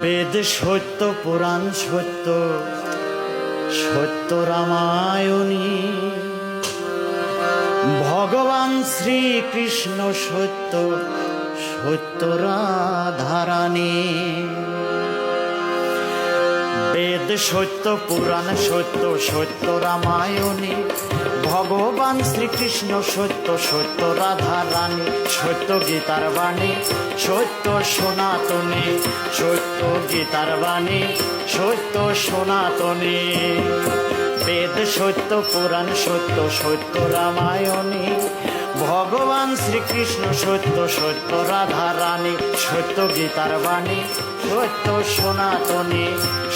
বেদ সত্য, পুরাণ সত্য, সত্য রামায়ণী। ভগবান শ্রীকৃষ্ণ সত্য, সত্য রাধারানী। বেদ সত্য, পুরাণ সত্য, সত্য রামায়ণী। ভগবান শ্রীকৃষ্ণ সত্য, সত্য রাধারানী। সত্য গীতার বাণী, সত্য সনাতনী। সত্য গীতার বাণী, সত্য সনাতনী। বেদ সত্য, পুরাণ সত্য, সত্য রামায়ণী। ভগবান শ্রীকৃষ্ণ সত্য, সত্য রাধারানী। সত্য গীতার বাণী, সত্য সনাতনী।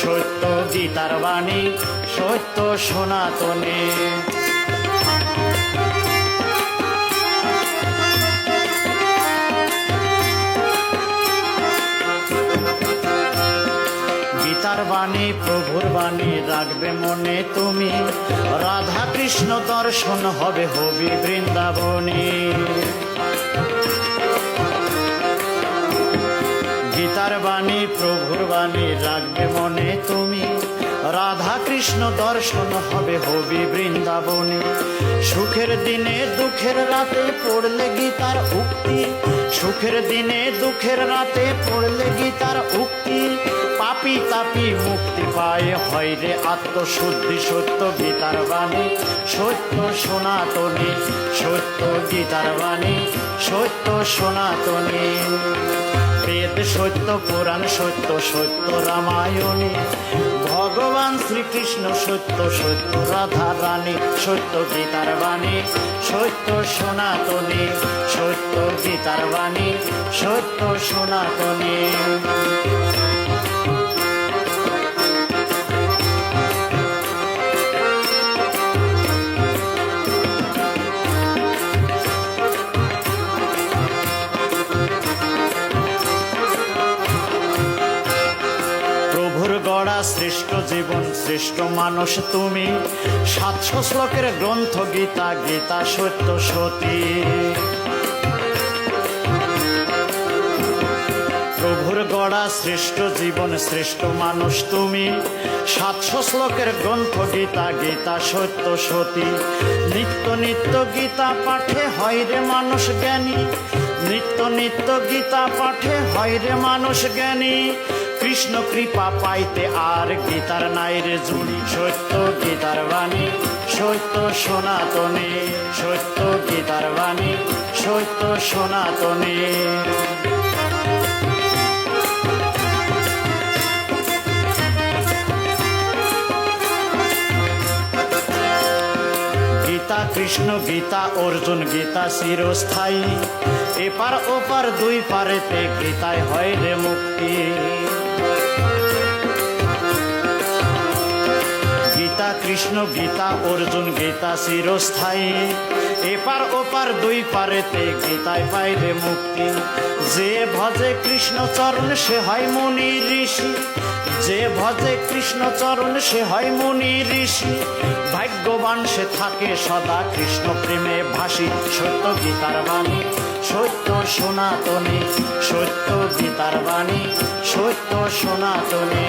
সত্য গীতার বাণী, সত্য সনাতনী। গীতার বাণী, প্রভুর বাণী রাখবে মনে তুমি। রাধা কৃষ্ণ দর্শন হবে হবি বৃন্দাবনে। গীতার বাণী, প্রভুর বাণী রাখবে মনে তুমি। রাধা কৃষ্ণ দর্শন হবে হবি বৃন্দাবনে। সুখের দিনে দুঃখের রাতে পড়লে গীতার উক্তি। সুখের দিনে দুঃখের রাতে পড়লে গীতার উক্তি। পাপি তাপি মুক্তি পায় হয় রে আত্মশুদ্ধি। সত্য গীতার বাণী, সত্য সনাতনী। সত্য গীতার বাণী, সত্য সনাতনী। বেদ সত্য, পুরাণ সত্য, সত্য রামায়ণী। ভগবান শ্রীকৃষ্ণ সত্য, সত্য রাধারানী। সত্য গীতার বাণী, সত্য সনাতনী। সত্য গীতার বাণী, সত্য সনাতনী। গড়া শ্রেষ্ঠ জীবন, শ্রেষ্ঠ মানুষ তুমি। 700 শ্লোকের গ্রন্থ গীতা, গীতা সত্য সতী। প্রভুর গড়া শ্রেষ্ঠ জীবন, শ্রেষ্ঠ মানুষ তুমি। 700 শ্লোকের গ্রন্থ গীতা, গীতা সত্য সতী। নিত্য নিত্য গীতা পাঠে হয় রে মানুষ জ্ঞানী। নিত্য নিত্য গীতা পাঠে হয় রে মানুষ জ্ঞানী। কৃষ্ণ কৃপা পাইতে আর গীতার নাই রে জুড়ি। সত্য গীতার বাণী, সত্য সনাতনী। সত্য গীতার বাণী, সত্য সনাতনী। গীতা কৃষ্ণ, গীতা অর্জুন, গীতা চিরস্থায়ী। এপার ওপার দুই পারেতে গীতায় হয় রে মুক্তি। গীতা কৃষ্ণ, গীতা অর্জুন, গীতা চিরস্থায়ী। এপার ওপার দুই পারেতে গীতায় পায় রে মুক্তি। যে ভজে কৃষ্ণ চরণ সে হয় মুনি ঋষি। যে ভজে কৃষ্ণ চরণ সে হয় মুনি ঋষি। ভাগ্যবান সে থাকে সদা কৃষ্ণ প্রেমে ভাসি। সত্য গীতার বাণী, সত্য সনাতনী। সত্য গীতার বাণী, সত্য সনাতনী।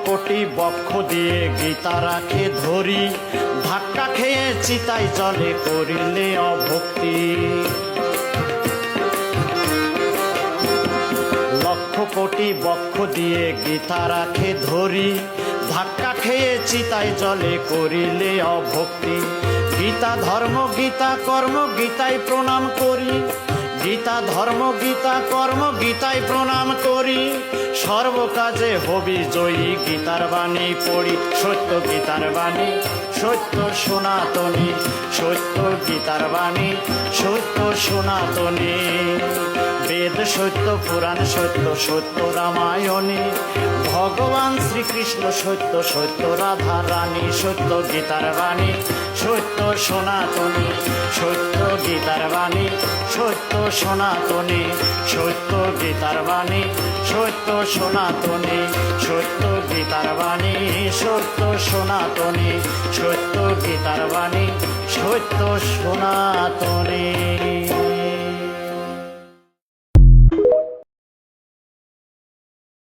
কোটি বক্ষ দিয়ে গীতা রাখে ধরি। ধাক্কা খেয়ে চিতায় জলে করিলে অভক্তি। লক্ষ কোটি বক্ষ দিয়ে গীতা রাখে ধরি। ধাক্কা খেয়ে চিতায় জলে করিলে অভক্তি। গীতা ধর্ম, গীতা কর্ম, গীতায় প্রণাম করি। গীতা ধর্ম, গীতা কর্ম, গীতায় প্রণাম করি। সর্বকাজে হবি জয়ী, গীতার বাণী পড়ি। সত্য গীতার বাণী, সত্য সনাতনী। সত্য গীতার বাণী, সত্য সনাতনী। বেদ সত্য, পুরাণ সত্য, সত্য রামায়ণী, ভগবান শ্রীকৃষ্ণ সত্য, সত্য রাধা রানী, সত্য গীতার বাণী, সত্য সনাতনী, সত্য গীতার বাণী, সত্য সনাতনী, সত্য গীতার বাণী, সত্য সনাতনী, সত্য গীতার বাণী, সত্য সনাতনী, সত্য গীতার বাণী, সত্য সনাতনী।